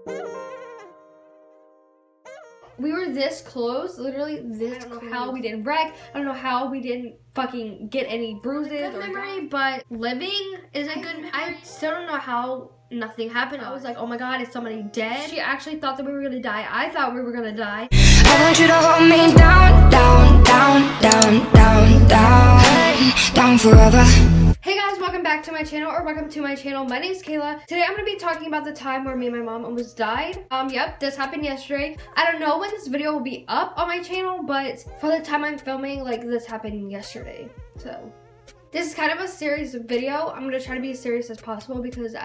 We were this close, literally this close. How we didn't wreck. I don't know how we didn't fucking get any bruises or memory, but living is a good memory. I still don't know how nothing happened. I was like, oh my god, is somebody dead? She actually thought that we were gonna die. I thought we were gonna die. I want you to hold me down, down, down, down, down, down, down forever. Hey guys, welcome back to my channel, or welcome to my channel. My name is Kayla. Today I'm going to be talking about the time where me and my mom almost died. Yep, this happened yesterday. I don't know when this video will be up on my channel, but for the time I'm filming, like, this happened yesterday. So this is kind of a serious video. I'm going to try to be as serious as possible because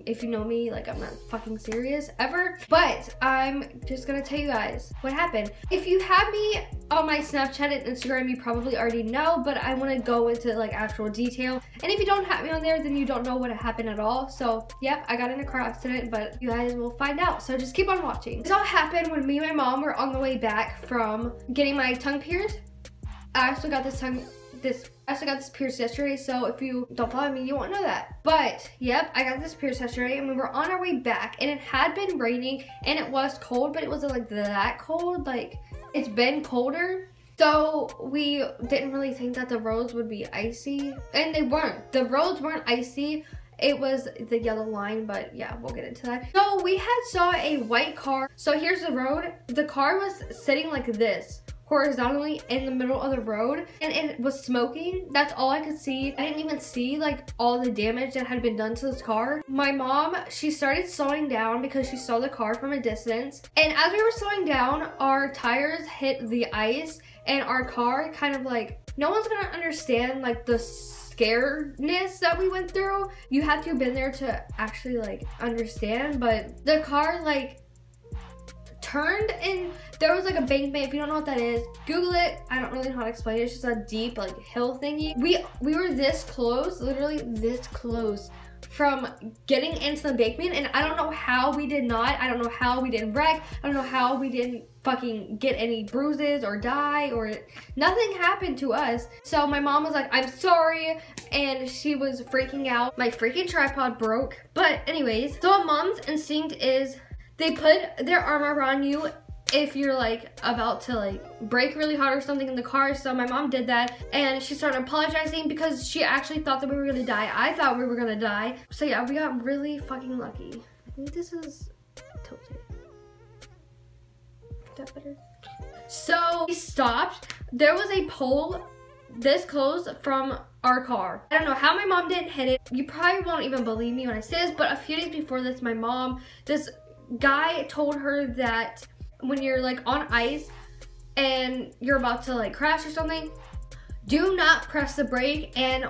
if you know me, like, I'm not fucking serious ever. But I'm just going to tell you guys what happened. If you have me on my Snapchat and Instagram, you probably already know, but I want to go into like actual detail. And if you don't have me on there, then you don't know what happened at all. So yep, I got in a car accident, but you guys will find out. So just keep on watching. This all happened when me and my mom were on the way back from getting my tongue pierced. I also got this pierced yesterday, so if you don't follow me, you won't know that. But yep, I got this pierced yesterday, and we were on our way back, and it had been raining, and it was cold, but it wasn't like that cold. Like, it's been colder, so we didn't really think that the roads would be icy, and they weren't. The roads weren't icy. It was the yellow line, but yeah, we'll get into that. So we had saw a white car. So here's the road. The car was sitting like this, horizontally in the middle of the road, and it was smoking. That's all I could see. I didn't even see like all the damage that had been done to this car. My mom, she started slowing down because she saw the car from a distance, and as we were slowing down, our tires hit the ice, and our car kind of like, no one's gonna understand like the scaredness that we went through. You have to have been there to actually like understand, but the car like turned, and there was like a embankment. If you don't know what that is, Google it. I don't really know how to explain it. It's just a deep like hill thingy. We were this close, literally this close from getting into the embankment, and I don't know how we did not. I don't know how we didn't wreck. I don't know how we didn't fucking get any bruises or die, or nothing happened to us. So my mom was like, I'm sorry, and she was freaking out. My freaking tripod broke. But anyways, so a mom's instinct is they put their arm around you if you're like about to like brake really hard or something in the car. So my mom did that, and she started apologizing because she actually thought that we were gonna die. I thought we were gonna die. So yeah, we got really fucking lucky. I think this is tilted. Is that better? So we stopped. There was a pole this close from our car. I don't know how my mom didn't hit it. You probably won't even believe me when I say this, but a few days before this, my mom, this guy told her that when you're like on ice and you're about to like crash or something, do not press the brake, and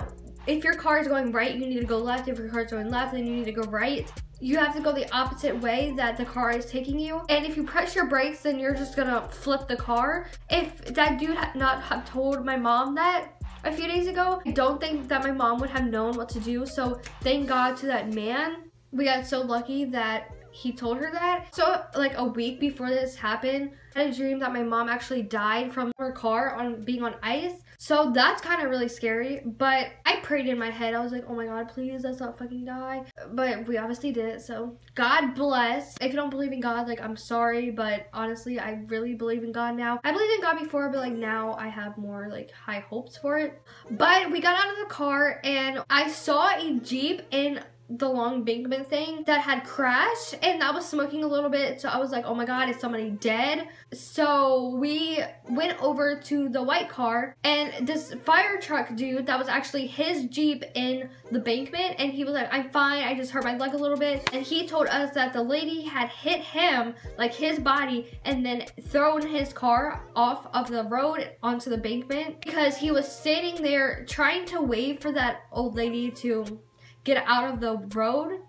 if your car is going right, you need to go left. If your car is going left, then you need to go right. You have to go the opposite way that the car is taking you, and if you press your brakes, then you're just gonna flip the car. If that dude had not have told my mom that a few days ago, I don't think that my mom would have known what to do. So thank God to that man. We got so lucky that he told her that. So like a week before this happened, I had a dream that my mom actually died from her car on being on ice. So that's kind of really scary, but I prayed in my head. I was like, oh my God, please let's not fucking die. But we obviously did it, so God bless. If you don't believe in God, like, I'm sorry, but honestly, I really believe in God now. I believed in God before, but like now I have more like high hopes for it. But we got out of the car, and I saw a Jeep in the long embankment thing that had crashed, and that was smoking a little bit. So I was like, oh my God, is somebody dead? So we went over to the white car, and this fire truck dude, that was actually his Jeep in the embankment, and he was like, I'm fine, I just hurt my leg a little bit. And he told us that the lady had hit him, like his body, and then thrown his car off of the road onto the embankment, because he was standing there trying to wave for that old lady to get out of the road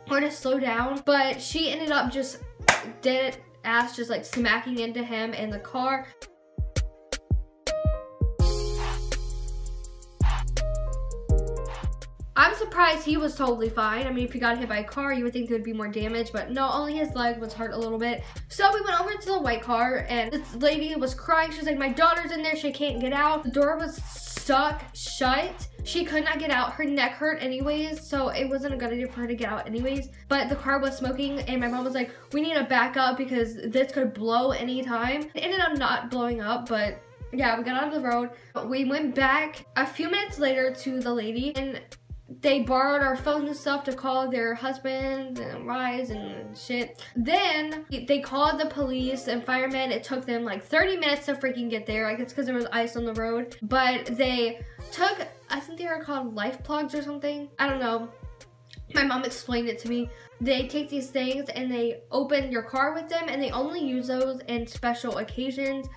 or to slow down, but she ended up just dead ass, just like smacking into him in the car. I'm surprised he was totally fine. I mean, if he got hit by a car, you would think there would be more damage, but no, only his leg was hurt a little bit. So we went over to the white car, and this lady was crying. She was like, my daughter's in there, she can't get out. The door was stuck shut. She could not get out. Her neck hurt anyways, so it wasn't a good idea for her to get out anyways. But the car was smoking, and my mom was like, we need to back up because this could blow anytime. It ended up not blowing up, but yeah, we got out of the road. We went back a few minutes later to the lady, and they borrowed our phones and stuff to call their husbands and wives and shit. Then they called the police and firemen. It took them like 30 minutes to freaking get there. I guess because there was ice on the road. But they took, I think they were called life plugs or something. I don't know. My mom explained it to me. They take these things and they open your car with them, and they only use those in special occasions,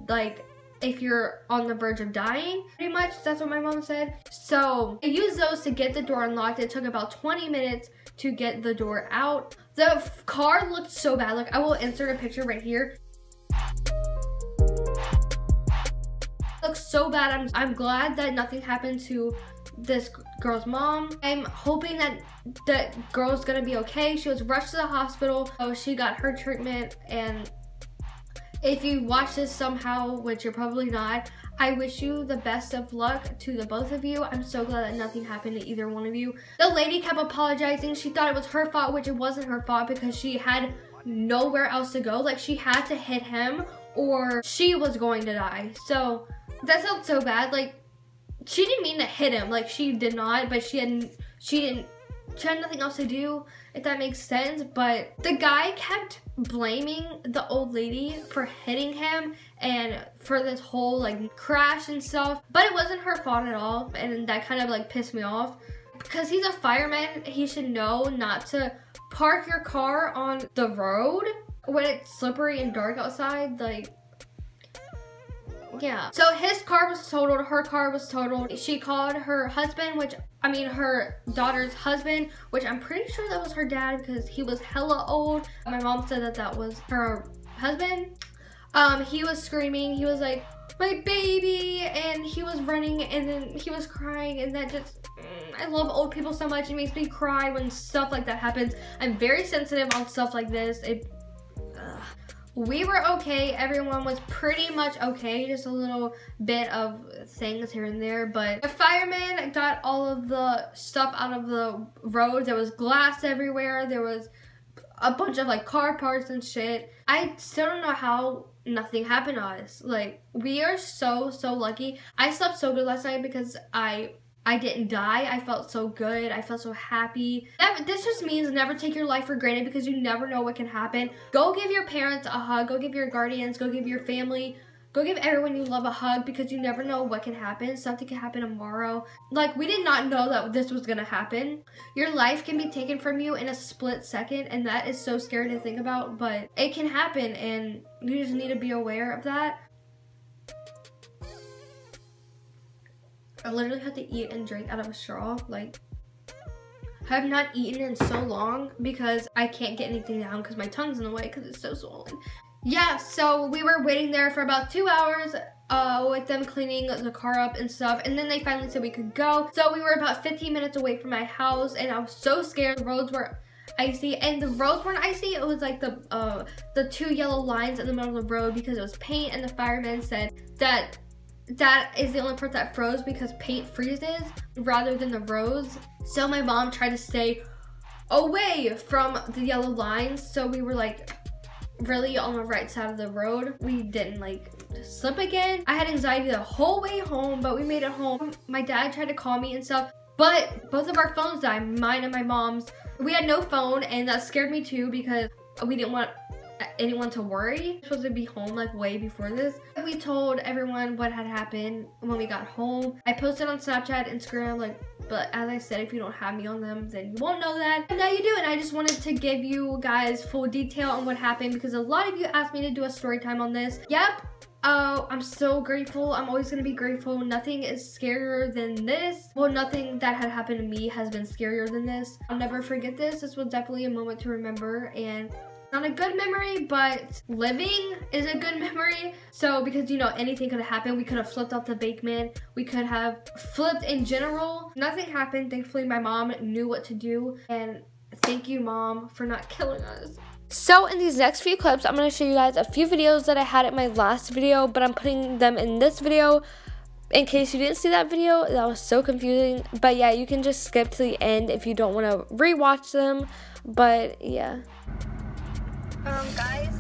like if you're on the verge of dying, pretty much. That's what my mom said. So I used those to get the door unlocked. It took about 20 minutes to get the door out. The car looked so bad. Like, I will insert a picture right here. It looks so bad. I'm glad that nothing happened to this girl's mom. I'm hoping that the girl's gonna be okay. She was rushed to the hospital, so she got her treatment. And if you watch this somehow, which you're probably not, I wish you the best of luck to the both of you. I'm so glad that nothing happened to either one of you. The lady kept apologizing. She thought it was her fault, which it wasn't her fault because she had nowhere else to go. Like, she had to hit him or she was going to die. So that sounds so bad. Like, she didn't mean to hit him. Like, she did not, but she had nothing else to do, if that makes sense. But the guy kept blaming the old lady for hitting him and for this whole like crash and stuff, but it wasn't her fault at all. And that kind of like pissed me off because he's a fireman. He should know not to park your car on the road when it's slippery and dark outside. Like, yeah. So his car was totaled, her car was totaled. She called her husband, her daughter's husband, which I'm pretty sure that was her dad because he was hella old. My mom said that that was her husband. He was screaming. He was like, my baby, and he was running, and then he was crying, and that just, I love old people so much. It makes me cry when stuff like that happens. I'm very sensitive on stuff like this. We were okay. Everyone was pretty much okay. Just a little bit of things here and there. But the fireman got all of the stuff out of the road. There was glass everywhere. There was a bunch of like car parts and shit. I still don't know how nothing happened to us. Like, we are so lucky. I slept so good last night because I didn't die. I felt so good. I felt so happy. This just means never take your life for granted because you never know what can happen. Go give your parents a hug. Go give your guardians. Go give your family. Go give everyone you love a hug because you never know what can happen. Something can happen tomorrow. Like, we did not know that this was gonna happen. Your life can be taken from you in a split second, and that is so scary to think about, but it can happen, and you just need to be aware of that. I literally had to eat and drink out of a straw. Like, I have not eaten in so long because I can't get anything down because my tongue's in the way because it's so swollen. Yeah, so we were waiting there for about 2 hours with them cleaning the car up and stuff, and then they finally said we could go. So we were about 15 minutes away from my house, and I was so scared. The roads were icy, and the roads weren't icy. It was like the 2 yellow lines in the middle of the road because it was paint, and the fireman said that is the only part that froze because paint freezes rather than the roads. So my mom tried to stay away from the yellow lines, so we were like really on the right side of the road. We didn't like slip again. I had anxiety the whole way home, but we made it home. My dad tried to call me and stuff, but both of our phones died, mine and my mom's. We had no phone, and that scared me too because we didn't want anyone to worry. We were supposed to be home like way before this. We told everyone what had happened when we got home. I posted on Snapchat, Instagram, like, but as I said, if you don't have me on them, then you won't know that. And now you do, and I just wanted to give you guys full detail on what happened because a lot of you asked me to do a story time on this. Yep. I'm so grateful. I'm always gonna be grateful. Nothing is scarier than this. Well, nothing that had happened to me has been scarier than this. I'll never forget this. This was definitely a moment to remember, and not a good memory, but living is a good memory. So because, you know, anything could have happened. We could have flipped off the bakeman. We could have flipped in general. Nothing happened. Thankfully, my mom knew what to do. And thank you, Mom, for not killing us. So in these next few clips, I'm going to show you guys a few videos that I had in my last video, but I'm putting them in this video. In case you didn't see that video, that was so confusing. But yeah, you can just skip to the end if you don't want to rewatch them. But yeah. Guys,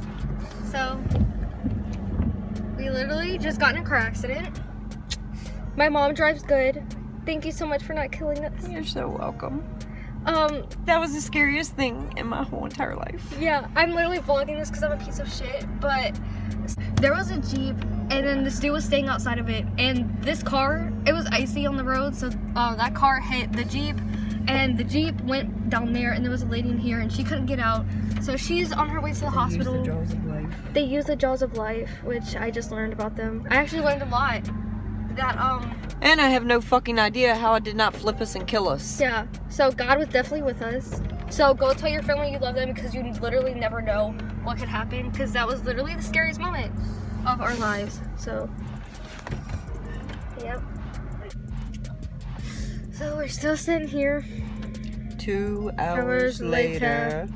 so we literally just got in a car accident. My mom drives good. Thank you so much for not killing us. You're so welcome. That was the scariest thing in my whole entire life. Yeah, I'm literally vlogging this because I'm a piece of shit, but there was a Jeep and then this dude was staying outside of it, and this car, it was icy on the road, so that car hit the Jeep, and the Jeep went down there, and there was a lady in here and she couldn't get out, so she's on her way to the hospital. Use the jaws of life. They use the jaws of life, which I just learned about them. I actually learned a lot. That and I have no fucking idea how it did not flip us and kill us. Yeah, so God was definitely with us. So go tell your family you love them, because you literally never know what could happen, because that was literally the scariest moment of our lives. So yep. So we're still sitting here 2 hours later.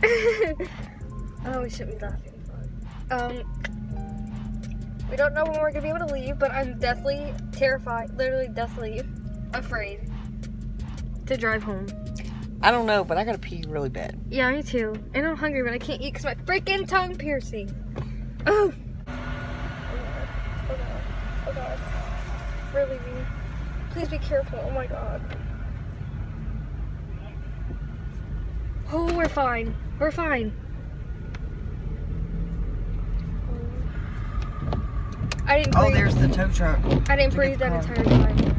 Oh, we shouldn't be laughing. We don't know when we're gonna be able to leave, but I'm deathly terrified, literally deathly afraid to drive home. I don't know, but I gotta pee really bad. Yeah, me too. And I'm hungry, but I can't eat because my freaking tongue piercing. Oh! Oh god. Oh god. Really me. Please be careful. Oh my god. Oh, we're fine. We're fine. I didn't breathe. Oh, there's the tow truck. I didn't breathe that entire time.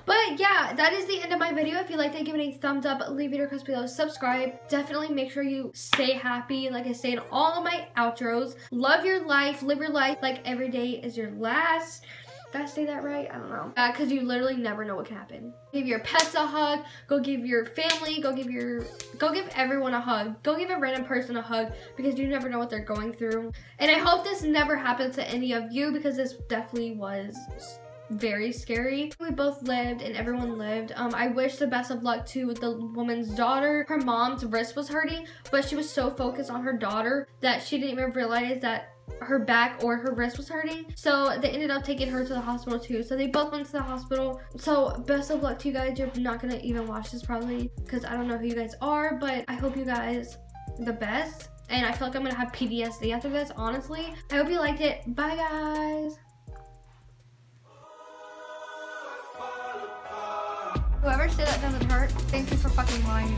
But yeah, that is the end of my video. If you liked it, give it a thumbs up, leave it a request below, subscribe. Definitely make sure you stay happy, like I say in all of my outros. Love your life, live your life like every day is your last. Did I say that right? I don't know. Because you literally never know what can happen. Give your pets a hug. Go give your family. Go give everyone a hug. Go give a random person a hug, because you never know what they're going through. And I hope this never happens to any of you, because this definitely was very scary. We both lived and everyone lived. I wish the best of luck to the woman's daughter. Her mom's wrist was hurting, but she was so focused on her daughter that she didn't even realize that her back or her wrist was hurting. So they ended up taking her to the hospital too. So they both went to the hospital. So best of luck to you guys. You're not gonna even watch this probably, because I don't know who you guys are, but I hope you guys the best. And I feel like I'm gonna have PTSD after this, honestly. I hope you liked it. Bye guys. Whoever said that doesn't hurt, thank you for fucking lying.